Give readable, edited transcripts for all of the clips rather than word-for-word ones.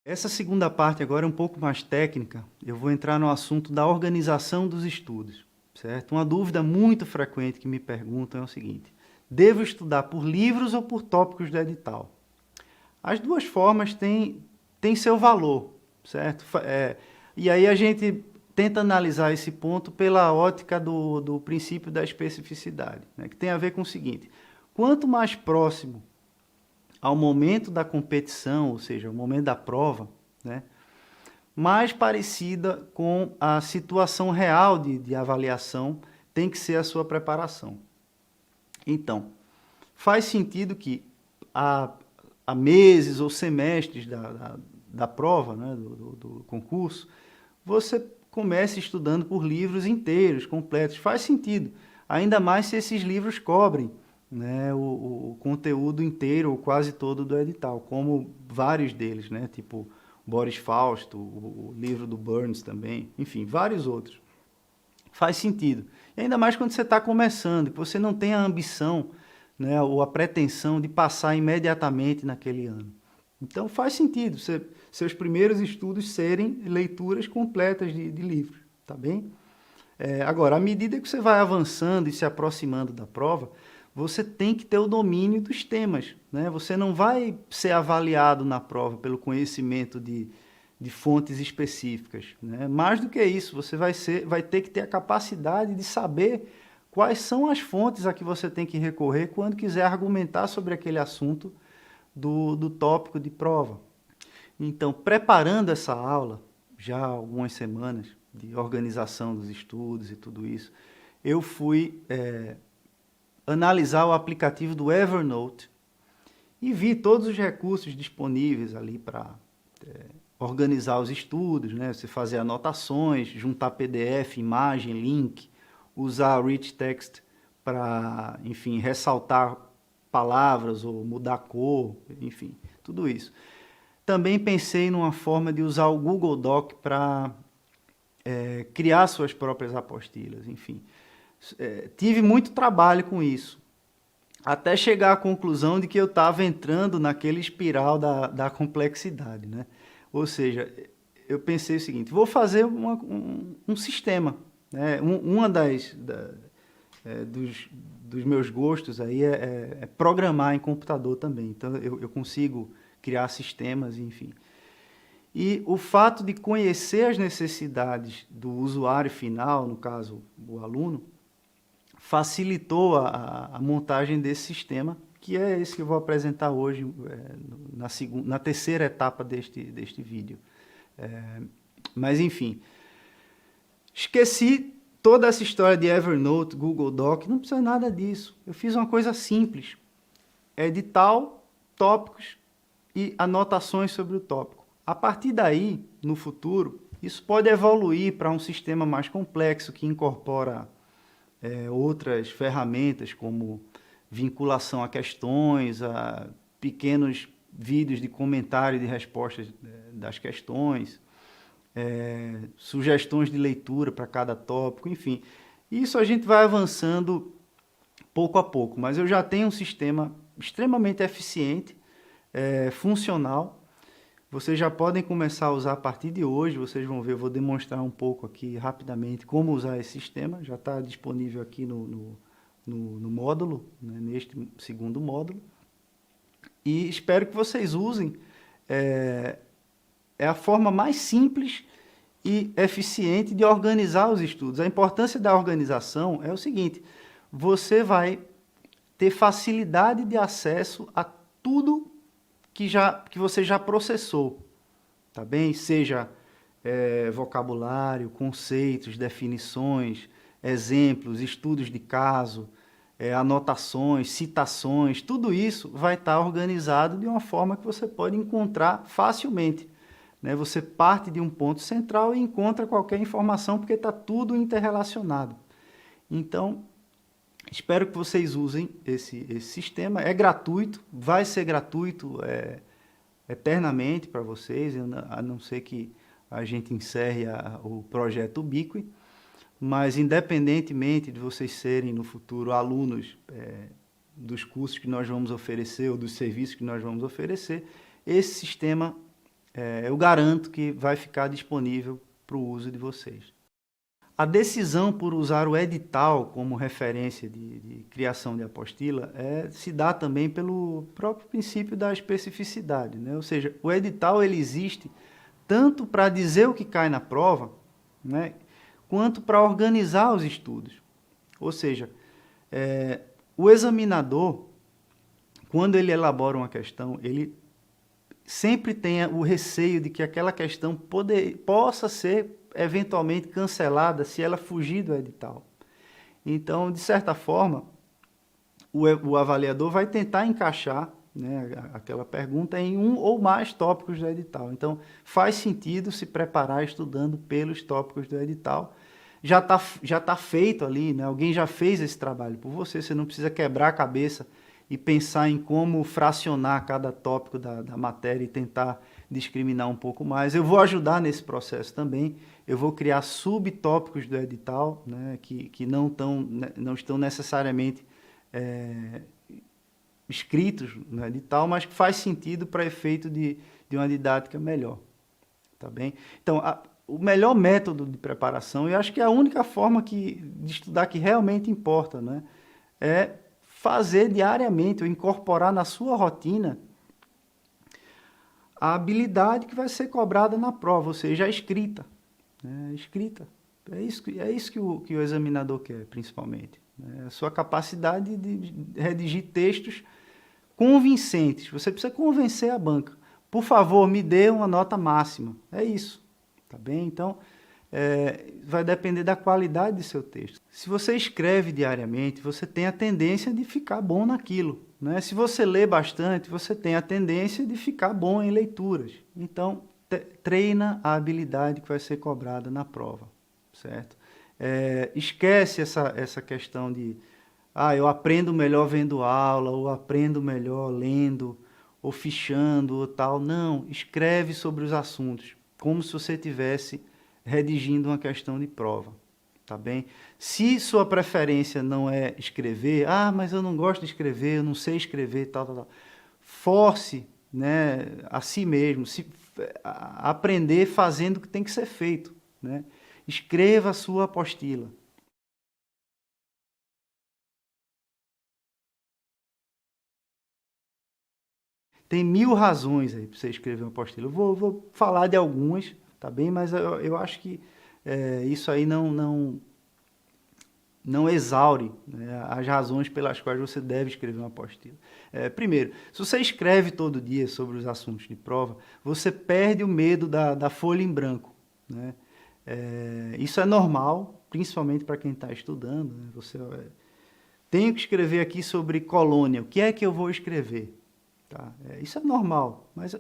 Essa segunda parte agora é um pouco mais técnica. Eu vou entrar no assunto da organização dos estudos, certo? Uma dúvida muito frequente que me perguntam é o seguinte: devo estudar por livros ou por tópicos do edital? As duas formas têm seu valor, certo? E aí a gente tenta analisar esse ponto pela ótica do princípio da especificidade, né? Que tem a ver com o seguinte: quanto mais próximo ao momento da competição, ou seja, o momento da prova, né, mais parecida com a situação real de avaliação tem que ser a sua preparação. Então, faz sentido que há meses ou semestres da prova, né, do concurso, você comece estudando por livros inteiros, completos. Faz sentido, ainda mais se esses livros cobrem, né, o conteúdo inteiro ou quase todo do edital, como vários deles, né, tipo Boris Fausto, o livro do Burns também, enfim, vários outros. Faz sentido. E ainda mais quando você está começando, que você não tem a ambição, né, ou a pretensão de passar imediatamente naquele ano. Então faz sentido seus primeiros estudos serem leituras completas de livros, tá bem? Agora, à medida que você vai avançando e se aproximando da prova, você tem que ter o domínio dos temas, né? Você não vai ser avaliado na prova pelo conhecimento de fontes específicas, né? Mais do que isso, você vai ter que ter a capacidade de saber quais são as fontes a que você tem que recorrer quando quiser argumentar sobre aquele assunto do tópico de prova. Então, preparando essa aula, já há algumas semanas, de organização dos estudos e tudo isso, eu fui analisar o aplicativo do Evernote e vi todos os recursos disponíveis ali para organizar os estudos, né? Você fazer anotações, juntar PDF, imagem, link, usar rich text para, enfim, ressaltar palavras ou mudar cor, enfim, tudo isso. Também pensei numa forma de usar o Google Doc para criar suas próprias apostilhas, enfim. Tive muito trabalho com isso, até chegar à conclusão de que eu estava entrando naquele espiral da complexidade, né? Ou seja, eu pensei o seguinte: vou fazer um sistema, né? Dos meus gostos aí é programar em computador também. Então eu consigo criar sistemas, enfim. E o fato de conhecer as necessidades do usuário final, no caso o aluno, facilitou a montagem desse sistema, que é esse que eu vou apresentar hoje na terceira etapa deste vídeo. Mas enfim, esqueci toda essa história de Evernote, Google Doc, não precisa nada disso. Eu fiz uma coisa simples: edital, tópicos e anotações sobre o tópico. A partir daí, no futuro, isso pode evoluir para um sistema mais complexo que incorpora outras ferramentas como vinculação a questões, a pequenos vídeos de comentário e de respostas das questões, sugestões de leitura para cada tópico, enfim. Isso a gente vai avançando pouco a pouco, mas eu já tenho um sistema extremamente eficiente, funcional. Vocês já podem começar a usar a partir de hoje, vocês vão ver, eu vou demonstrar um pouco aqui rapidamente como usar esse sistema, já está disponível aqui no módulo, né, neste segundo módulo, e espero que vocês usem. É a forma mais simples e eficiente de organizar os estudos. A importância da organização é o seguinte: você vai ter facilidade de acesso a tudo que você já processou, tá bem? Seja vocabulário, conceitos, definições, exemplos, estudos de caso, anotações, citações, tudo isso vai estar organizado de uma forma que você pode encontrar facilmente, né? Você parte de um ponto central e encontra qualquer informação porque está tudo interrelacionado. Então, espero que vocês usem esse sistema. É gratuito, vai ser gratuito eternamente para vocês, a não ser que a gente encerre o projeto Ubique, mas independentemente de vocês serem no futuro alunos dos cursos que nós vamos oferecer ou dos serviços que nós vamos oferecer, esse sistema eu garanto que vai ficar disponível para o uso de vocês. A decisão por usar o edital como referência de criação de apostila se dá também pelo próprio princípio da especificidade, né? Ou seja, o edital ele existe tanto para dizer o que cai na prova, né, quanto para organizar os estudos. Ou seja, o examinador, quando ele elabora uma questão, ele sempre tem o receio de que aquela questão possa ser eventualmente cancelada se ela fugir do edital. Então, de certa forma, o avaliador vai tentar encaixar, né, aquela pergunta em um ou mais tópicos do edital. Então, faz sentido se preparar estudando pelos tópicos do edital. Já tá feito ali, né? Alguém já fez esse trabalho por você, você não precisa quebrar a cabeça e pensar em como fracionar cada tópico da matéria e tentar discriminar um pouco mais. Eu vou ajudar nesse processo também, eu vou criar subtópicos do edital, né, que não estão necessariamente escritos no edital, mas que faz sentido para efeito de uma didática melhor. Tá bem? Então, o melhor método de preparação, e acho que é a única forma de estudar que realmente importa, né, é fazer diariamente, ou incorporar na sua rotina a habilidade que vai ser cobrada na prova, ou seja, a escrita. Né? Escrita. É isso que o examinador quer, principalmente. Né? A sua capacidade de redigir textos convincentes. Você precisa convencer a banca. Por favor, me dê uma nota máxima. É isso. Tá bem? Então, vai depender da qualidade do seu texto. Se você escreve diariamente, você tem a tendência de ficar bom naquilo. Né? Se você lê bastante, você tem a tendência de ficar bom em leituras. Então, treina a habilidade que vai ser cobrada na prova. Certo? Esquece essa questão de eu aprendo melhor vendo aula, ou aprendo melhor lendo, ou fichando, ou tal. Não, escreve sobre os assuntos, como se você estivesse redigindo uma questão de prova, tá bem? Se sua preferência não é escrever, mas eu não gosto de escrever, eu não sei escrever, tal. Force, né, a si mesmo, aprender fazendo o que tem que ser feito, né? Escreva a sua apostila. Tem 1000 razões aí para você escrever uma apostila. Eu vou falar de algumas, tá bem? Mas eu acho que isso aí não exaure, né, as razões pelas quais você deve escrever uma apostila. Primeiro, se você escreve todo dia sobre os assuntos de prova, você perde o medo da folha em branco. Né? Isso é normal, principalmente para quem está estudando. Né? Tenho que escrever aqui sobre colônia, o que é que eu vou escrever? Tá? Isso é normal, mas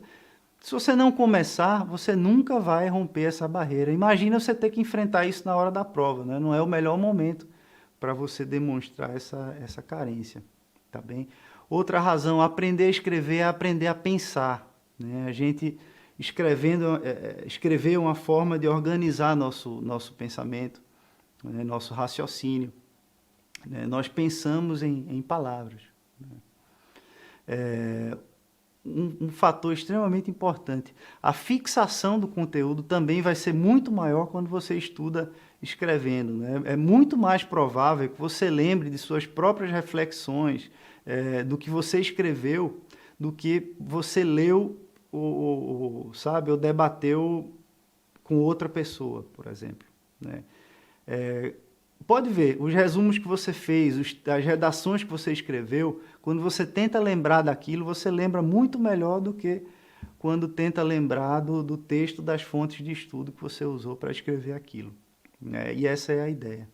se você não começar, você nunca vai romper essa barreira. Imagina você ter que enfrentar isso na hora da prova, né? Não é o melhor momento para você demonstrar essa carência. Tá bem? Outra razão, aprender a escrever é aprender a pensar. Né? A gente escrever é uma forma de organizar nosso pensamento, né? Nosso raciocínio. Né? Nós pensamos em palavras. Né? Um fator extremamente importante. A fixação do conteúdo também vai ser muito maior quando você estuda escrevendo. Né? É muito mais provável que você lembre de suas próprias reflexões, do que você escreveu, do que você leu ou debateu com outra pessoa, por exemplo. Né? Pode ver, os resumos que você fez, as redações que você escreveu, quando você tenta lembrar daquilo, você lembra muito melhor do que quando tenta lembrar do texto das fontes de estudo que você usou para escrever aquilo. E essa é a ideia.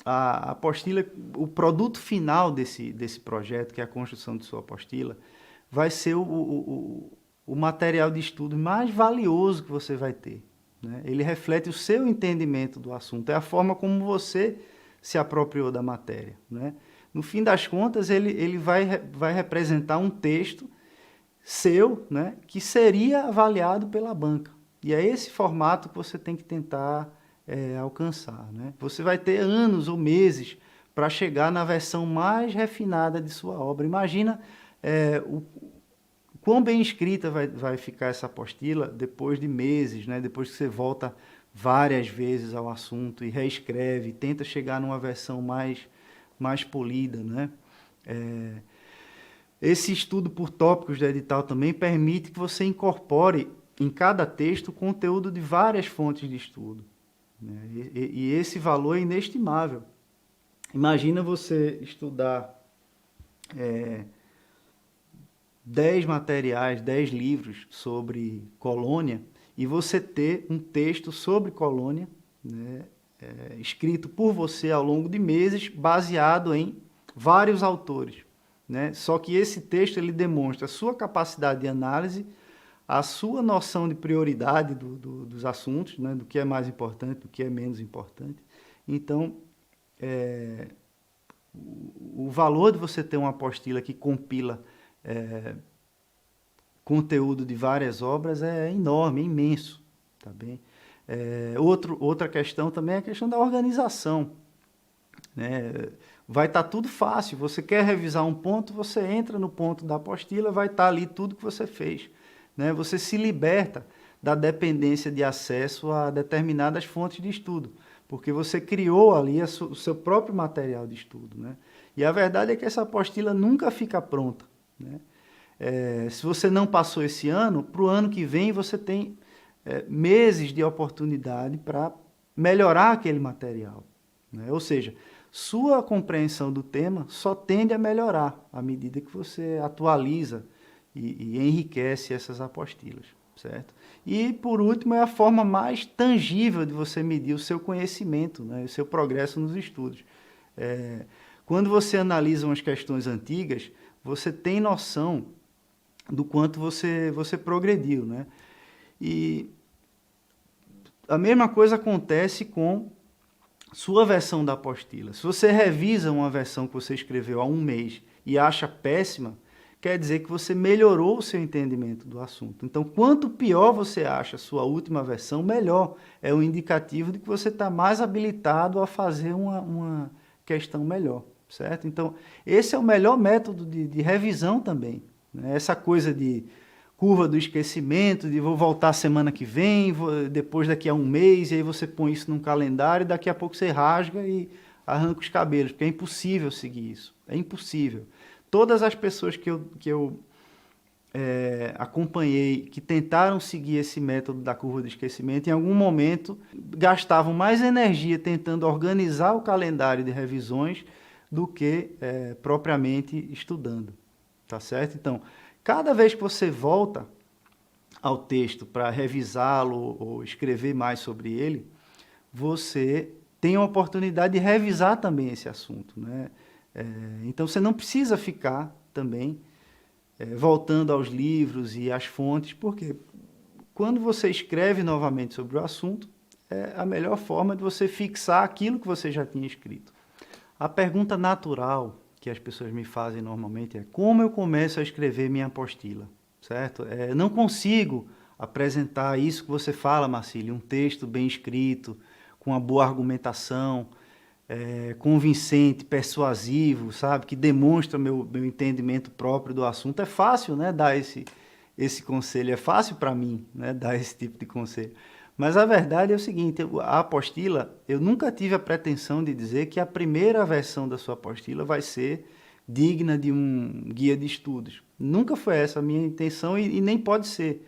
A apostila, o produto final desse projeto, que é a construção de sua apostila, vai ser o material de estudo mais valioso que você vai ter. Né? Ele reflete o seu entendimento do assunto, é a forma como você se apropriou da matéria. Né? No fim das contas, ele vai representar um texto seu, né, que seria avaliado pela banca. E é esse formato que você tem que tentar alcançar, né? Você vai ter anos ou meses para chegar na versão mais refinada de sua obra. Imagina o quão bem escrita vai ficar essa apostila depois de meses, né? Depois que você volta várias vezes ao assunto e reescreve, tenta chegar numa versão mais polida, né? Esse estudo por tópicos do edital também permite que você incorpore em cada texto conteúdo de várias fontes de estudo, né? E esse valor é inestimável. Imagina você estudar 10 materiais, 10 livros sobre colônia, e você ter um texto sobre colônia, né, escrito por você ao longo de meses, baseado em vários autores, né? Só que esse texto ele demonstra a sua capacidade de análise, a sua noção de prioridade dos assuntos, né, do que é mais importante, do que é menos importante. Então, o valor de você ter uma apostila que compila conteúdo de várias obras é enorme, é imenso, tá bem? Outra questão também é a questão da organização, né? Vai estar tudo fácil, você quer revisar um ponto, você entra no ponto da apostila, vai estar ali tudo que você fez, né? Você se liberta da dependência de acesso a determinadas fontes de estudo, porque você criou ali o seu próprio material de estudo, né? E a verdade é que essa apostila nunca fica pronta, né? Se você não passou esse ano, para o ano que vem você tem meses de oportunidade para melhorar aquele material, né? Ou seja, sua compreensão do tema só tende a melhorar à medida que você atualiza e enriquece essas apostilas, certo? E, por último, é a forma mais tangível de você medir o seu conhecimento, né, o seu progresso nos estudos. Quando você analisa umas questões antigas, você tem noção do quanto você progrediu, né? E a mesma coisa acontece com sua versão da apostila. Se você revisa uma versão que você escreveu há um mês e acha péssima, quer dizer que você melhorou o seu entendimento do assunto. Então, quanto pior você acha a sua última versão, melhor. É um indicativo de que você está mais habilitado a fazer uma questão melhor, certo? Então, esse é o melhor método de revisão também, né? Essa coisa de curva do esquecimento, de vou voltar semana que vem, depois daqui a um mês, e aí você põe isso num calendário, e daqui a pouco você rasga e arranca os cabelos, porque é impossível seguir isso, é impossível. Todas as pessoas que eu acompanhei, que tentaram seguir esse método da curva do esquecimento, em algum momento gastavam mais energia tentando organizar o calendário de revisões do que propriamente estudando, tá certo? Então, cada vez que você volta ao texto para revisá-lo ou escrever mais sobre ele, você tem a oportunidade de revisar também esse assunto, né? Então, você não precisa ficar também voltando aos livros e às fontes, porque quando você escreve novamente sobre o assunto, é a melhor forma de você fixar aquilo que você já tinha escrito. A pergunta natural que as pessoas me fazem normalmente é: como eu começo a escrever minha apostila, certo? Não consigo apresentar isso que você fala, Marcílio, um texto bem escrito, com uma boa argumentação, convincente, persuasivo, sabe? Que demonstra meu entendimento próprio do assunto. É fácil, né, dar esse conselho, é fácil para mim, né, dar esse tipo de conselho. Mas a verdade é o seguinte: a apostila, eu nunca tive a pretensão de dizer que a primeira versão da sua apostila vai ser digna de um guia de estudos. Nunca foi essa a minha intenção e nem pode ser.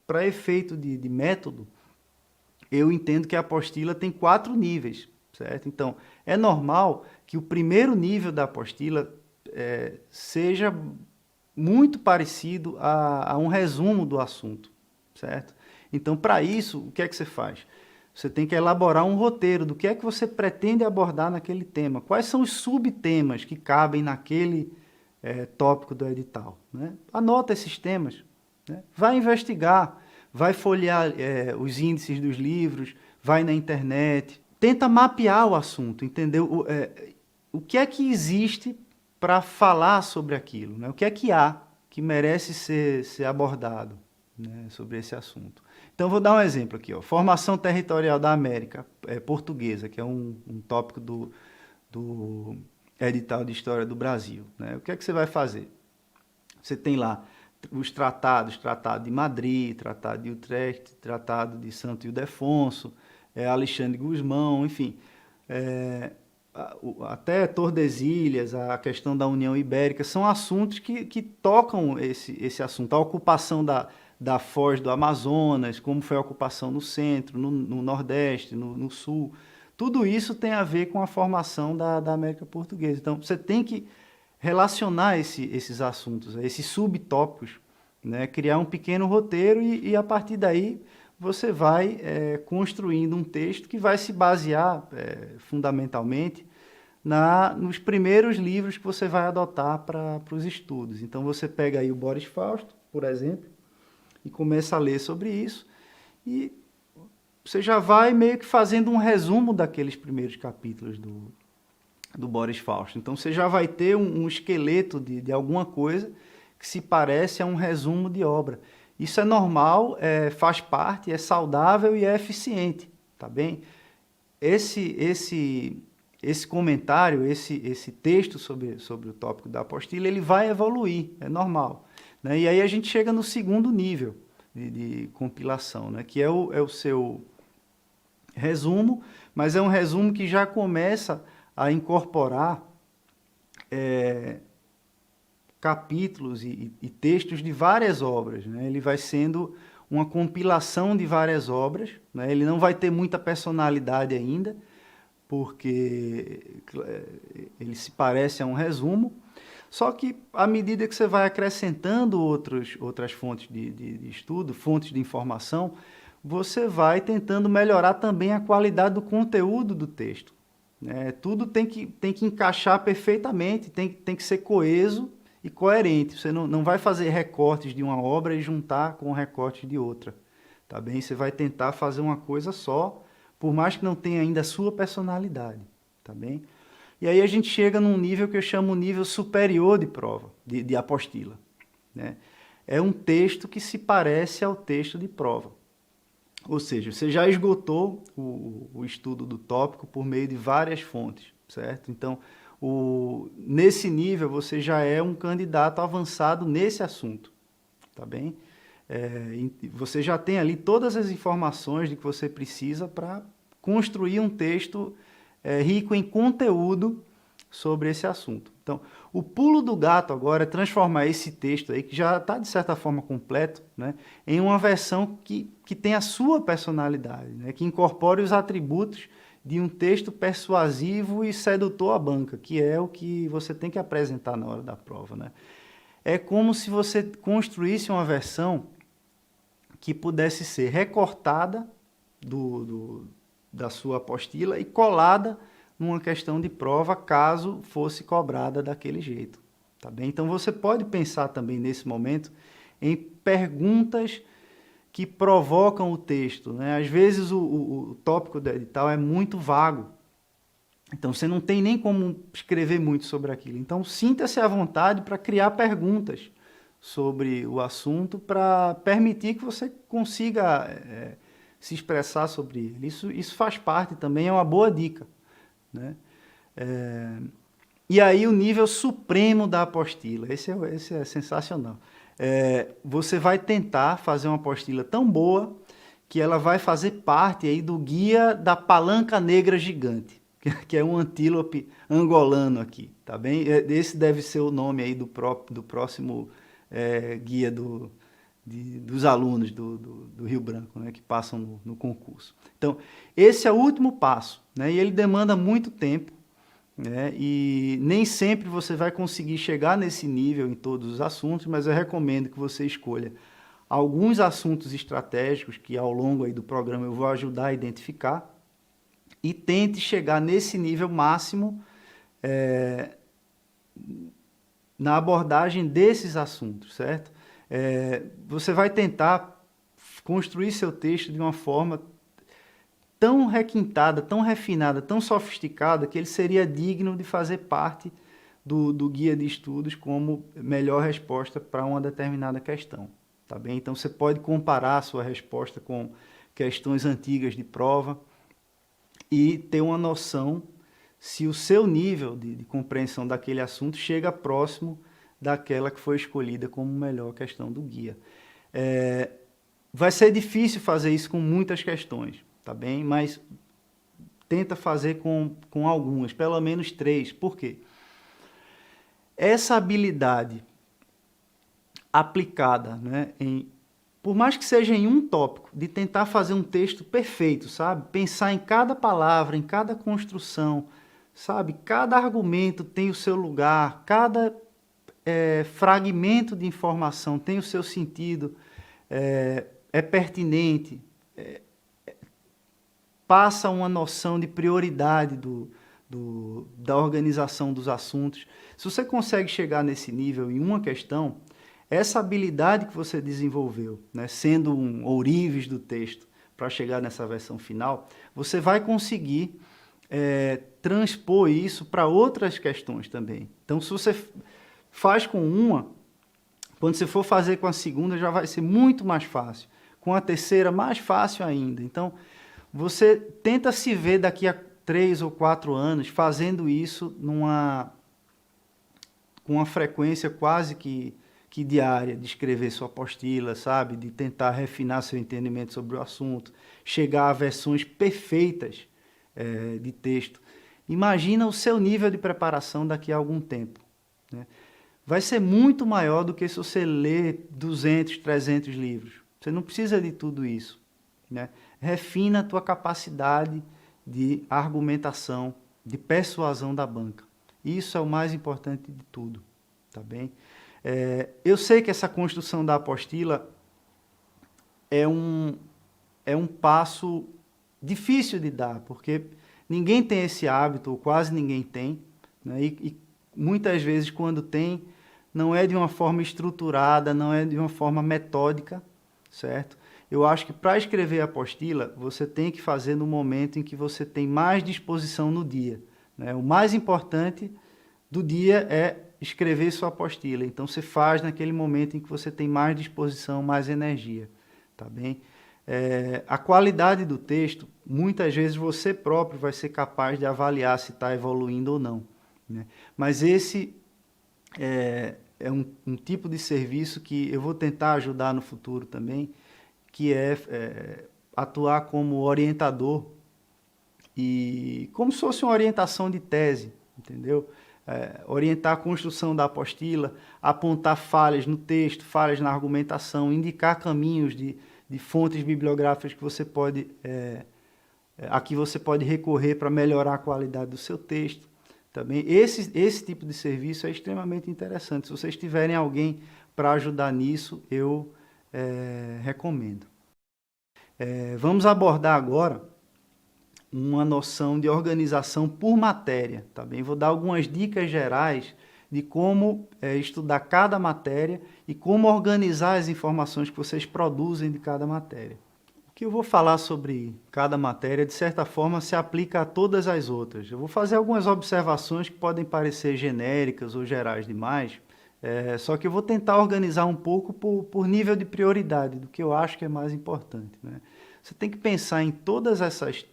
Para efeito de método, eu entendo que a apostila tem 4 níveis, certo? Então, é normal que o primeiro nível da apostila seja muito parecido a um resumo do assunto, certo? Então, para isso, o que é que você faz? Você tem que elaborar um roteiro do que é que você pretende abordar naquele tema. Quais são os subtemas que cabem naquele tópico do edital, né? Anota esses temas, né? Vai investigar, vai folhear os índices dos livros, vai na internet, tenta mapear o assunto, entendeu? O que é que existe para falar sobre aquilo, né? O que é que há que merece ser abordado, né, sobre esse assunto. Então, vou dar um exemplo aqui, ó. Formação territorial da América portuguesa, que é um tópico do edital de História do Brasil, né? O que é que você vai fazer? Você tem lá os tratados, Tratado de Madrid, Tratado de Utrecht, Tratado de Santo Ildefonso, Alexandre Gusmão, enfim, até Tordesilhas, a questão da União Ibérica, são assuntos que tocam esse assunto, a ocupação da foz do Amazonas, como foi a ocupação no centro, no Nordeste, no Sul, tudo isso tem a ver com a formação da América Portuguesa. Então, você tem que relacionar esses assuntos, esses subtópicos, né? Criar um pequeno roteiro e a partir daí você vai construindo um texto que vai se basear fundamentalmente nos primeiros livros que você vai adotar para os estudos. Então você pega aí o Boris Fausto, por exemplo, e começa a ler sobre isso e você já vai meio que fazendo um resumo daqueles primeiros capítulos do Boris Fausto. Então você já vai ter um esqueleto de alguma coisa que se parece a um resumo de obra. Isso é normal, faz parte, é saudável e é eficiente, tá bem? Esse comentário, esse texto sobre o tópico da apostila, ele vai evoluir, é normal, né? E aí a gente chega no segundo nível de compilação, né? Que é o seu resumo, mas é um resumo que já começa a incorporar capítulos e textos de várias obras, né? Ele vai sendo uma compilação de várias obras, né? Ele não vai ter muita personalidade ainda, porque ele se parece a um resumo, só que à medida que você vai acrescentando outras fontes de estudo, fontes de informação, você vai tentando melhorar também a qualidade do conteúdo do texto, né? Tudo tem que encaixar perfeitamente, tem que ser coeso e coerente. Você não vai fazer recortes de uma obra e juntar com recortes de outra, tá bem? Você vai tentar fazer uma coisa só, por mais que não tenha ainda a sua personalidade, tá bem? E aí a gente chega num nível que eu chamo nível superior de prova, de apostila, né? É um texto que se parece ao texto de prova. Ou seja, você já esgotou o estudo do tópico por meio de várias fontes, certo? Então, nesse nível, você já é um candidato avançado nesse assunto, tá bem? Você já tem ali todas as informações de que você precisa para construir um texto rico em conteúdo sobre esse assunto. Então, o pulo do gato agora é transformar esse texto aí, que já está de certa forma completo, né, em uma versão que tem a sua personalidade, né, que incorpore os atributos de um texto persuasivo e sedutor à banca, que é o que você tem que apresentar na hora da prova, né? É como se você construísse uma versão que pudesse ser recortada da sua apostila e colada numa questão de prova, caso fosse cobrada daquele jeito, tá bem? Então você pode pensar também nesse momento em perguntas que provocam o texto, né? Às vezes o tópico do edital é muito vago, então você não tem nem como escrever muito sobre aquilo. Então sinta-se à vontade para criar perguntas sobre o assunto para permitir que você consiga se expressar sobre ele. Isso faz parte também, é uma boa dica, né? E aí o nível supremo da apostila, esse é sensacional. Você vai tentar fazer uma apostila tão boa que ela vai fazer parte aí do guia da palanca negra gigante, que é um antílope angolano aqui, tá bem? Esse deve ser o nome aí do próximo guia dos alunos do Rio Branco, né, que passam no concurso. Então, esse é o último passo, né, e ele demanda muito tempo, né, e nem sempre você vai conseguir chegar nesse nível em todos os assuntos, mas eu recomendo que você escolha alguns assuntos estratégicos que ao longo aí do programa eu vou ajudar a identificar e tente chegar nesse nível máximo na abordagem desses assuntos, certo? Você vai tentar construir seu texto de uma forma tão requintada, tão refinada, tão sofisticada, que ele seria digno de fazer parte do guia de estudos como melhor resposta para uma determinada questão. Tá bem? Então, você pode comparar a sua resposta com questões antigas de prova e ter uma noção se o seu nível de compreensão daquele assunto chega próximo daquela que foi escolhida como melhor questão do guia. Vai ser difícil fazer isso com muitas questões, tá bem? Mas tenta fazer com algumas, pelo menos 3. Por quê? Essa habilidade aplicada, né, por mais que seja em um tópico, de tentar fazer um texto perfeito, sabe? Pensar em cada palavra, em cada construção, sabe? Cada argumento tem o seu lugar, cada fragmento de informação tem o seu sentido, é pertinente, passa uma noção de prioridade da organização dos assuntos. Se você consegue chegar nesse nível em uma questão, essa habilidade que você desenvolveu, né, sendo um ourives do texto, para chegar nessa versão final, você vai conseguir transpor isso para outras questões também. Então, se você faz com uma, quando você for fazer com a segunda, já vai ser muito mais fácil. Com a terceira, mais fácil ainda. Então, você tenta se ver daqui a 3 ou 4 anos fazendo isso com uma frequência quase que diária, de escrever sua apostila, sabe? De tentar refinar seu entendimento sobre o assunto, chegar a versões perfeitas de texto. Imagina o seu nível de preparação daqui a algum tempo, né? Vai ser muito maior do que se você ler 200, 300 livros. Você não precisa de tudo isso, né? Refina a tua capacidade de argumentação, de persuasão da banca. Isso é o mais importante de tudo, tá bem? Eu sei que essa construção da apostila é um passo difícil de dar, porque ninguém tem esse hábito, ou quase ninguém tem, né? E muitas vezes, quando tem, não é de uma forma estruturada, não é de uma forma metódica, certo? Eu acho que para escrever a apostila, você tem que fazer no momento em que você tem mais disposição no dia, né? O mais importante do dia é escrever sua apostila. Então, você faz naquele momento em que você tem mais disposição, mais energia, tá bem? A qualidade do texto, muitas vezes você próprio vai ser capaz de avaliar se está evoluindo ou não, né? Mas esse é um tipo de serviço que eu vou tentar ajudar no futuro também, que é atuar como orientador e como se fosse uma orientação de tese, entendeu? Orientar a construção da apostila, apontar falhas no texto, falhas na argumentação, indicar caminhos de fontes bibliográficas que você pode, a que você pode recorrer para melhorar a qualidade do seu texto. Também esse tipo de serviço é extremamente interessante. Se vocês tiverem alguém para ajudar nisso, eu recomendo. Vamos abordar agora uma noção de organização por matéria, tá bem? Vou dar algumas dicas gerais de como estudar cada matéria e como organizar as informações que vocês produzem de cada matéria. O que eu vou falar sobre cada matéria, de certa forma, se aplica a todas as outras. Eu vou fazer algumas observações que podem parecer genéricas ou gerais demais, só que eu vou tentar organizar um pouco por nível de prioridade, do que eu acho que é mais importante, né? Você tem que pensar em todas essas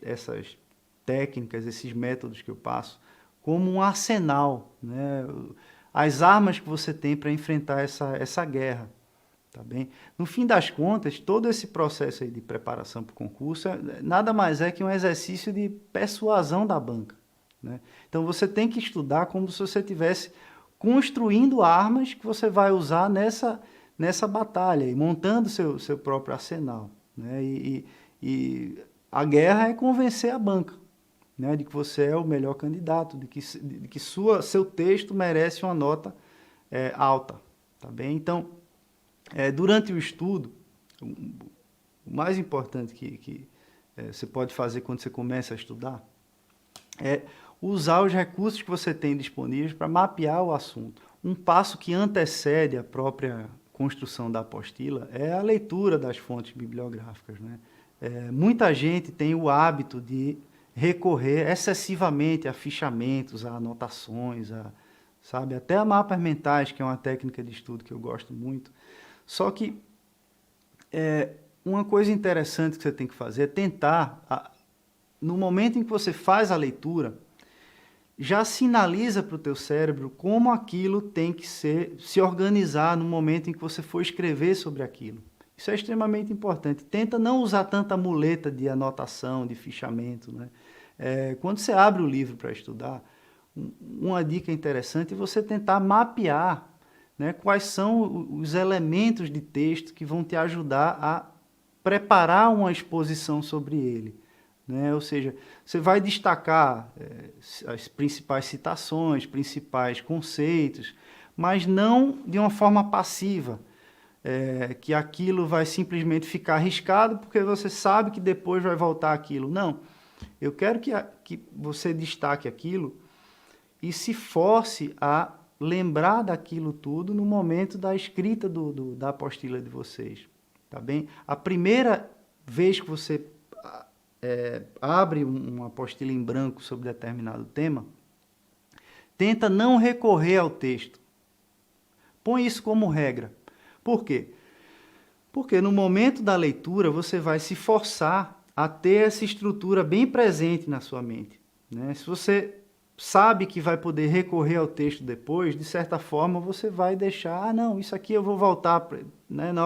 técnicas, esses métodos que eu passo, como um arsenal, né? As armas que você tem para enfrentar essa guerra, tá bem? No fim das contas, todo esse processo aí de preparação para o concurso nada mais é que um exercício de persuasão da banca, né? Então você tem que estudar como se você estivesse construindo armas que você vai usar nessa batalha e montando seu próprio arsenal, né? E a guerra é convencer a banca, né, de que você é o melhor candidato, de que seu texto merece uma nota alta, tá bem? Então, durante o estudo, o mais importante que você pode fazer quando você começa a estudar é usar os recursos que você tem disponíveis para mapear o assunto. Um passo que antecede a própria construção da apostila é a leitura das fontes bibliográficas, né? Muita gente tem o hábito de recorrer excessivamente a fichamentos, a anotações, sabe, até a mapas mentais, que é uma técnica de estudo que eu gosto muito. Só que uma coisa interessante que você tem que fazer é tentar, no momento em que você faz a leitura, já sinaliza para o teu cérebro como aquilo tem que se organizar no momento em que você for escrever sobre aquilo. Isso é extremamente importante. Tenta não usar tanta muleta de anotação, de fichamento, né? Quando você abre o livro para estudar, uma dica interessante é você tentar mapear, né, quais são os elementos de texto que vão te ajudar a preparar uma exposição sobre ele. Né? Ou seja, você vai destacar as principais citações, principais conceitos, mas não de uma forma passiva, que aquilo vai simplesmente ficar arriscado porque você sabe que depois vai voltar aquilo. Não, eu quero que você destaque aquilo e se force a lembrar daquilo tudo no momento da escrita da apostila de vocês. Tá bem? A primeira vez que você abre uma apostila em branco sobre determinado tema, tenta não recorrer ao texto. Põe isso como regra. Por quê? Porque no momento da leitura você vai se forçar a ter essa estrutura bem presente na sua mente. Né? Se você sabe que vai poder recorrer ao texto depois, de certa forma você vai deixar, não, isso aqui eu vou voltar, né? na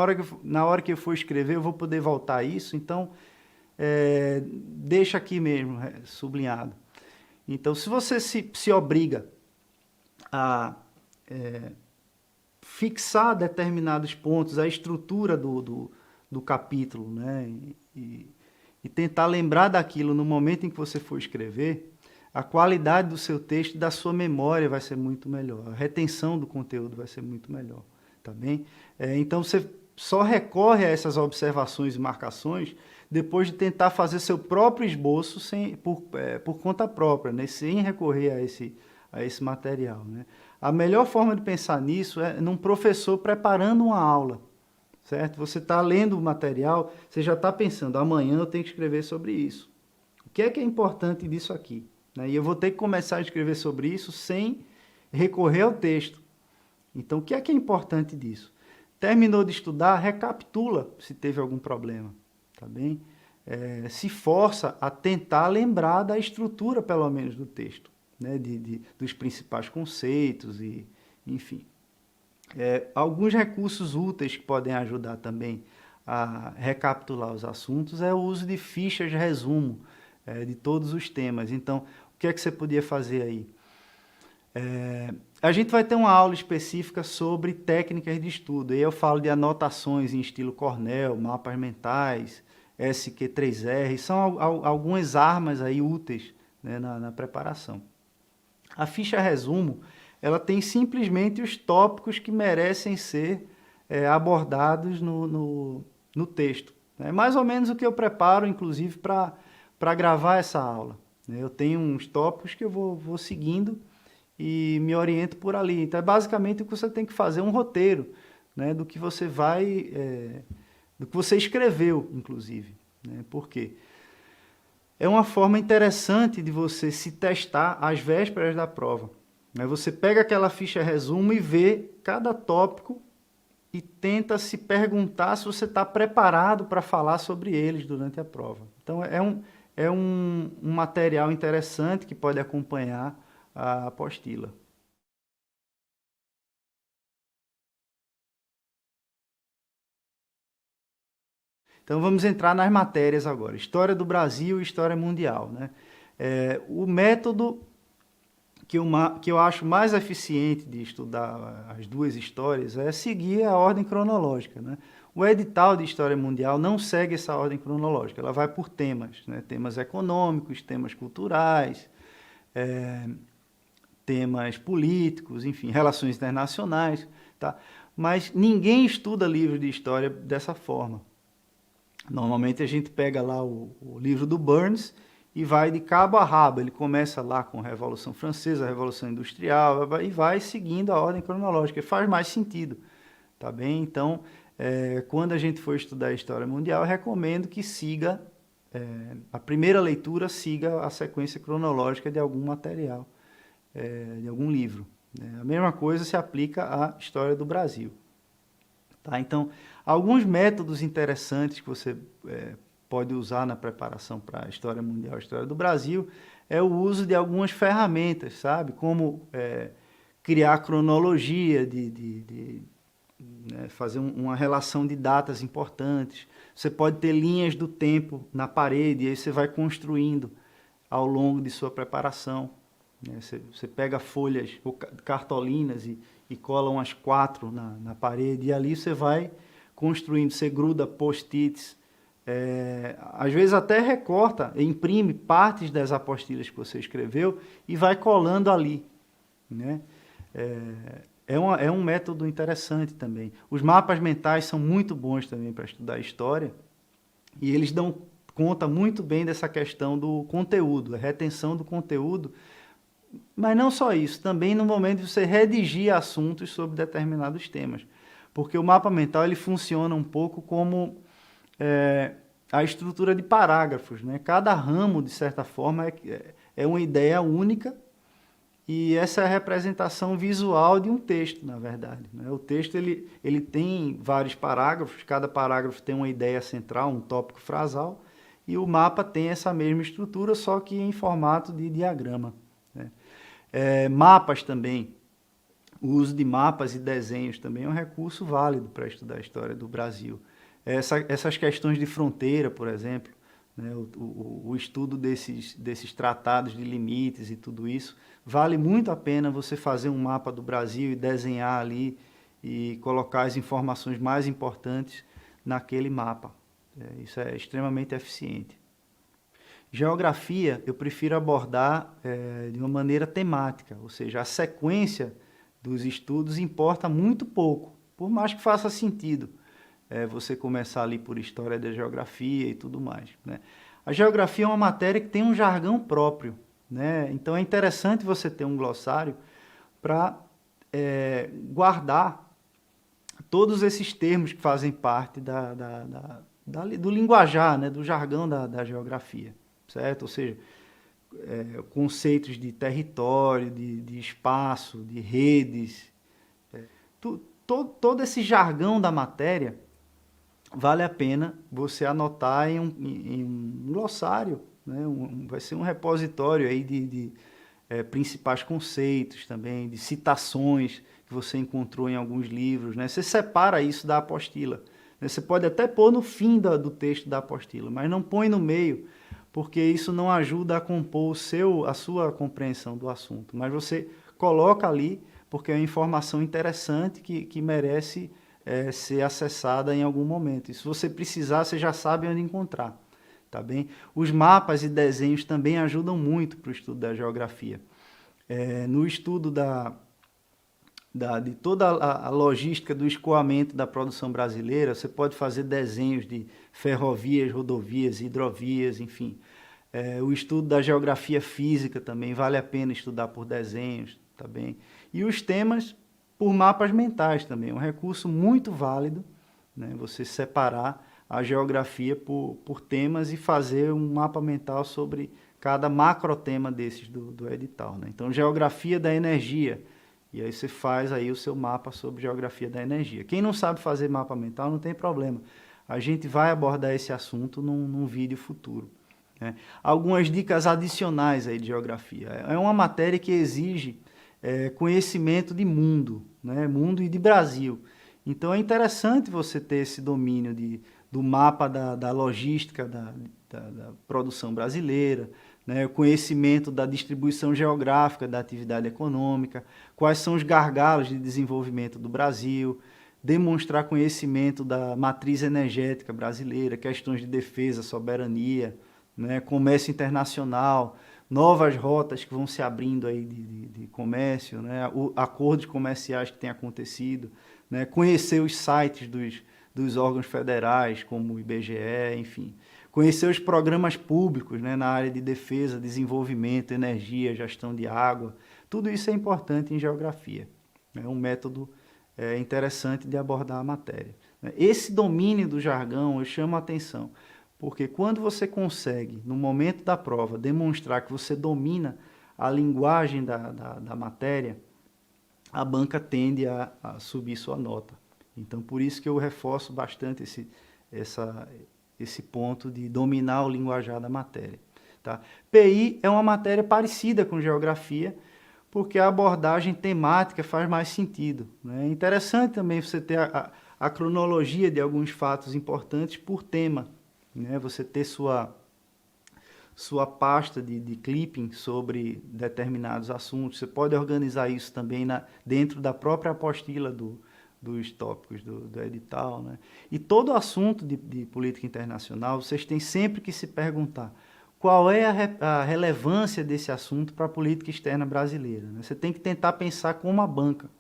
hora que eu for escrever eu vou poder voltar a isso, então deixa aqui mesmo, sublinhado. Então, se você se obriga a fixar determinados pontos, a estrutura do capítulo, né? E tentar lembrar daquilo no momento em que você for escrever, a qualidade do seu texto e da sua memória vai ser muito melhor, a retenção do conteúdo vai ser muito melhor, tá bem? Então, você só recorre a essas observações e marcações depois de tentar fazer seu próprio esboço por conta própria, né? Sem recorrer a esse material, né? A melhor forma de pensar nisso é num professor preparando uma aula, certo? Você está lendo o material, você já está pensando, amanhã eu tenho que escrever sobre isso. O que é importante disso aqui? Né? E eu vou ter que começar a escrever sobre isso sem recorrer ao texto. Então, o que é importante disso? Terminou de estudar, recapitula se teve algum problema. Tá bem? Se força a tentar lembrar da estrutura, pelo menos, do texto, né? Dos principais conceitos, enfim. Alguns recursos úteis que podem ajudar também a recapitular os assuntos é o uso de fichas de resumo de todos os temas. Então, o que é que você podia fazer aí? A gente vai ter uma aula específica sobre técnicas de estudo. Aí eu falo de anotações em estilo Cornell, mapas mentais, SQ3R, são algumas armas aí úteis, né, na preparação. A ficha resumo, ela tem simplesmente os tópicos que merecem ser abordados no texto. É mais ou menos o que eu preparo, inclusive, para gravar essa aula. Eu tenho uns tópicos que eu vou seguindo e me oriento por ali. Então, é basicamente o que você tem que fazer, um roteiro, né, do que você do que você escreveu, inclusive. Né? Por quê? É uma forma interessante de você se testar às vésperas da prova. Né? Você pega aquela ficha resumo e vê cada tópico e tenta se perguntar se você está preparado para falar sobre eles durante a prova. Então, é um material interessante que pode acompanhar a apostila. Então vamos entrar nas matérias agora. História do Brasil e História Mundial. Né? O método que eu acho mais eficiente de estudar as duas histórias é seguir a ordem cronológica. Né? O edital de História Mundial não segue essa ordem cronológica, ela vai por temas. Né? Temas econômicos, temas culturais, temas políticos, enfim, relações internacionais. Tá? Mas ninguém estuda livro de história dessa forma. Normalmente a gente pega lá o livro do Burns e vai de cabo a rabo. Ele começa lá com a Revolução Francesa, a Revolução Industrial, e vai seguindo a ordem cronológica. Faz mais sentido, tá bem? Então, quando a gente for estudar a história mundial, eu recomendo que siga, a primeira leitura siga a sequência cronológica de algum material, de algum livro, né? A mesma coisa se aplica à história do Brasil. Tá? Então, alguns métodos interessantes que você pode usar na preparação para a história mundial, a história do Brasil, é o uso de algumas ferramentas, sabe? Como criar cronologia, né, fazer uma relação de datas importantes. Você pode ter linhas do tempo na parede, e aí você vai construindo ao longo de sua preparação. Né? Você pega folhas ou cartolinas e cola umas 4 na parede, e ali você vai construindo, você gruda post-its, às vezes até recorta, imprime partes das apostilhas que você escreveu e vai colando ali, né? É um método interessante também. Os mapas mentais são muito bons também para estudar história, e eles dão conta muito bem dessa questão do conteúdo, a retenção do conteúdo, mas não só isso, também no momento de você redigir assuntos sobre determinados temas, porque o mapa mental ele funciona um pouco como a estrutura de parágrafos, né? Cada ramo, de certa forma, é uma ideia única, e essa é a representação visual de um texto, na verdade, né? O texto ele tem vários parágrafos, cada parágrafo tem uma ideia central, um tópico frasal, e o mapa tem essa mesma estrutura, só que em formato de diagrama, né? Mapas também, o uso de mapas e desenhos também é um recurso válido para estudar a história do Brasil. Essas questões de fronteira, por exemplo, né, o estudo desses tratados de limites e tudo isso, vale muito a pena você fazer um mapa do Brasil e desenhar ali e colocar as informações mais importantes naquele mapa. Isso é extremamente eficiente. Geografia, eu prefiro abordar de uma maneira temática, ou seja, a sequência dos estudos importa muito pouco, por mais que faça sentido você começar ali por história da geografia e tudo mais, né? A geografia é uma matéria que tem um jargão próprio, né? Então é interessante você ter um glossário para guardar todos esses termos que fazem parte do linguajar, né? Do jargão da geografia, certo? Ou seja, conceitos de território, de espaço, de redes, todo esse jargão da matéria vale a pena você anotar em um glossário, né? Vai ser um repositório aí de principais conceitos também, de citações que você encontrou em alguns livros, né? Você separa isso da apostila, né? Você pode até pôr no fim do texto da apostila, mas não põe no meio, porque isso não ajuda a compor a sua compreensão do assunto. Mas você coloca ali, porque é uma informação interessante que merece ser acessada em algum momento. E se você precisar, você já sabe onde encontrar, tá bem? Os mapas e desenhos também ajudam muito para o estudo da geografia. No estudo de toda a logística do escoamento da produção brasileira, você pode fazer desenhos de ferrovias, rodovias, hidrovias, enfim. O estudo da geografia física também vale a pena estudar por desenhos, tá bem? E os temas por mapas mentais também, é um recurso muito válido, né? Você separar a geografia por temas e fazer um mapa mental sobre cada macrotema desses do edital, né? Então, geografia da energia, e aí você faz aí o seu mapa sobre geografia da energia. Quem não sabe fazer mapa mental, não tem problema. A gente vai abordar esse assunto num vídeo futuro, né? Algumas dicas adicionais aí de geografia. É uma matéria que exige conhecimento de mundo, né? Mundo e de Brasil. Então é interessante você ter esse domínio do mapa da logística da produção brasileira, né? O conhecimento da distribuição geográfica da atividade econômica, quais são os gargalos de desenvolvimento do Brasil, demonstrar conhecimento da matriz energética brasileira, questões de defesa, soberania, né? Comércio internacional, novas rotas que vão se abrindo aí de comércio, né? Acordos comerciais que têm acontecido, né? Conhecer os sites dos órgãos federais, como o IBGE, enfim. Conhecer os programas públicos, né? Na área de defesa, desenvolvimento, energia, gestão de água. Tudo isso é importante em geografia. É um método interessante de abordar a matéria. Esse domínio do jargão eu chamo a atenção, porque quando você consegue, no momento da prova, demonstrar que você domina a linguagem da matéria, a banca tende a subir sua nota. Então, por isso que eu reforço bastante esse ponto de dominar o linguajar da matéria. Tá? PI é uma matéria parecida com geografia, porque a abordagem temática faz mais sentido. Né? É interessante também você ter a cronologia de alguns fatos importantes por tema. Né? Você ter sua pasta de clipping sobre determinados assuntos. Você pode organizar isso também dentro da própria apostila dos tópicos do edital. Né? E todo assunto de política internacional, vocês têm sempre que se perguntar qual é a relevância desse assunto para a política externa brasileira. Né? Você tem que tentar pensar como a banca.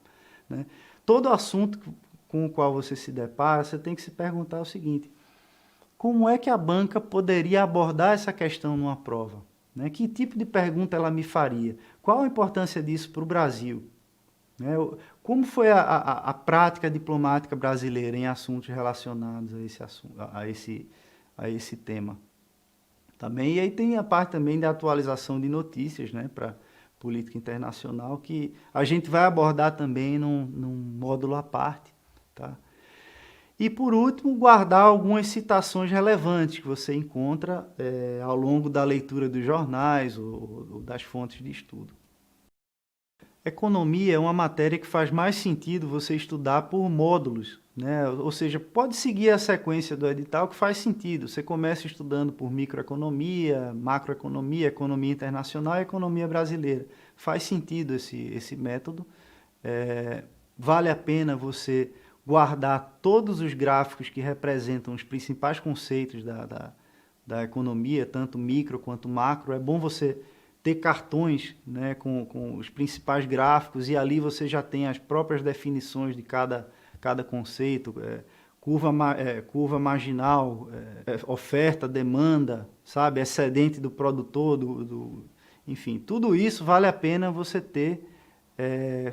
Né? Todo assunto com o qual você se depara, você tem que se perguntar o seguinte: como é que a banca poderia abordar essa questão numa prova? Né? Que tipo de pergunta ela me faria? Qual a importância disso para o Brasil? Né? Como foi a prática diplomática brasileira em assuntos relacionados a esse tema? Também, e aí tem a parte também da atualização de notícias, né, para política internacional, que a gente vai abordar também num módulo à parte. Tá? E, por último, guardar algumas citações relevantes que você encontra ao longo da leitura dos jornais ou das fontes de estudo. Economia é uma matéria que faz mais sentido você estudar por módulos, né? Ou seja, pode seguir a sequência do edital que faz sentido. Você começa estudando por microeconomia, macroeconomia, economia internacional e economia brasileira. Faz sentido esse método. Vale a pena você guardar todos os gráficos que representam os principais conceitos da economia, tanto micro quanto macro. É bom você ter cartões, né, com os principais gráficos, e ali você já tem as próprias definições de cada conceito, curva marginal, oferta, demanda, sabe, excedente do produtor, enfim, tudo isso vale a pena você ter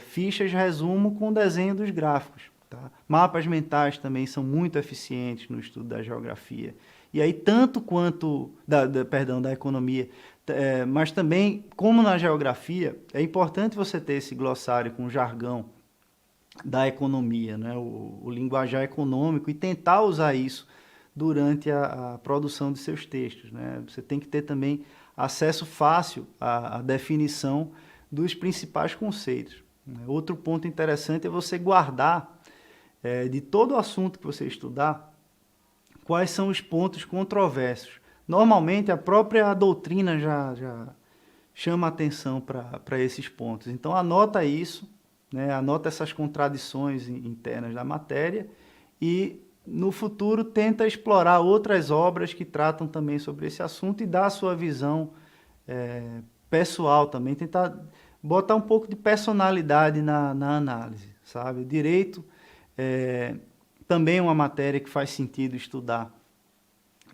fichas resumo com desenho dos gráficos. Tá? Mapas mentais também são muito eficientes no estudo da geografia. E aí, tanto quanto da economia, mas também, como na geografia, é importante você ter esse glossário com jargão da economia, né? o linguajar econômico, e tentar usar isso durante a produção de seus textos. Né? Você tem que ter também acesso fácil à definição dos principais conceitos. Né? Outro ponto interessante é você guardar de todo o assunto que você estudar, quais são os pontos controversos. Normalmente, a própria doutrina já chama atenção para esses pontos. Então, anota isso, né? Anota essas contradições internas da matéria e, no futuro, tenta explorar outras obras que tratam também sobre esse assunto e dar a sua visão pessoal também. Tentar botar um pouco de personalidade na análise, sabe? O direito também é uma matéria que faz sentido estudar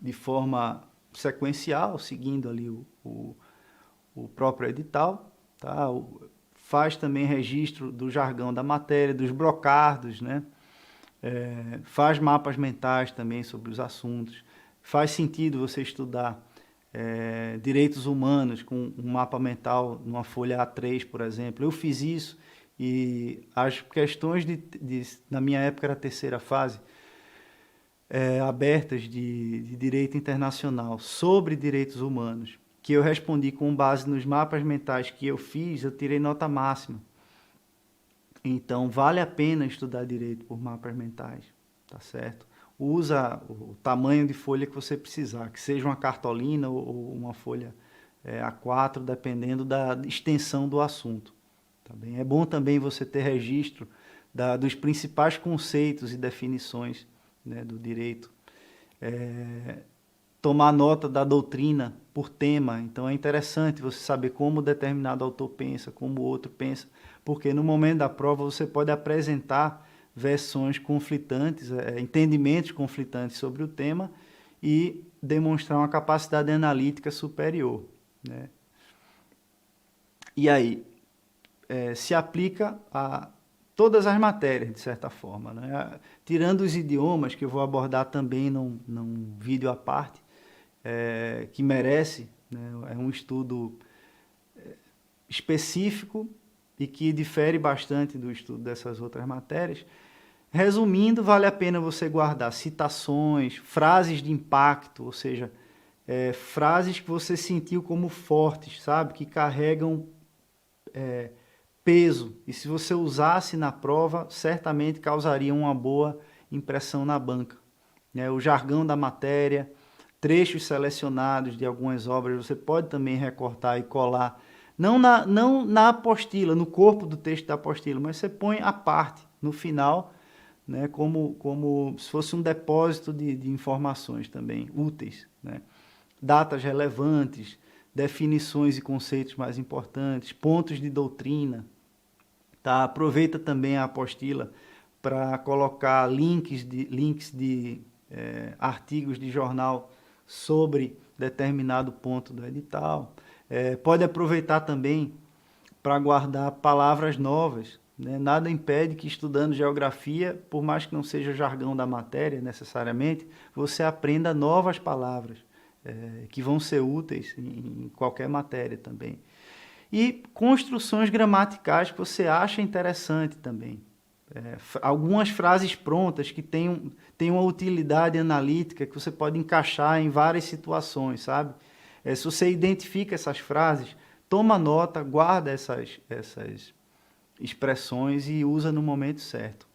de forma sequencial, seguindo ali o próprio edital. Tá? Faz também registro do jargão da matéria, dos brocardos, né? Faz mapas mentais também sobre os assuntos. Faz sentido você estudar direitos humanos com um mapa mental numa folha A3, por exemplo. Eu fiz isso. E as questões na minha época era a terceira fase, abertas de direito internacional sobre direitos humanos, que eu respondi com base nos mapas mentais que eu fiz, eu tirei nota máxima. Então, vale a pena estudar direito por mapas mentais, tá certo? Usa o tamanho de folha que você precisar, que seja uma cartolina ou uma folha A4, dependendo da extensão do assunto. Tá bem? É bom também você ter registro dos principais conceitos e definições, né, do direito. Tomar nota da doutrina por tema. Então, é interessante você saber como determinado autor pensa, como o outro pensa, porque no momento da prova você pode apresentar versões conflitantes, entendimentos conflitantes sobre o tema e demonstrar uma capacidade analítica superior. Né? E aí? Se aplica a todas as matérias, de certa forma, né? Tirando os idiomas, que eu vou abordar também num vídeo à parte, que merece, né? É um estudo específico e que difere bastante do estudo dessas outras matérias. Resumindo, vale a pena você guardar citações, frases de impacto, ou seja, frases que você sentiu como fortes, sabe? Que carregam peso. E se você usasse na prova, certamente causaria uma boa impressão na banca. O jargão da matéria, trechos selecionados de algumas obras, você pode também recortar e colar. Não na apostila, no corpo do texto da apostila, mas você põe à parte, no final, né, como se fosse um depósito de informações também úteis, né? Datas relevantes, definições e conceitos mais importantes, pontos de doutrina. Tá? Aproveita também a apostila para colocar links de artigos de jornal sobre determinado ponto do edital. Pode aproveitar também para guardar palavras novas, né? Nada impede que, estudando geografia, por mais que não seja jargão da matéria necessariamente, você aprenda novas palavras que vão ser úteis em qualquer matéria também. E construções gramaticais que você acha interessante também. Algumas frases prontas que têm uma utilidade analítica que você pode encaixar em várias situações, sabe? Se você identifica essas frases, toma nota, guarda essas expressões e usa no momento certo.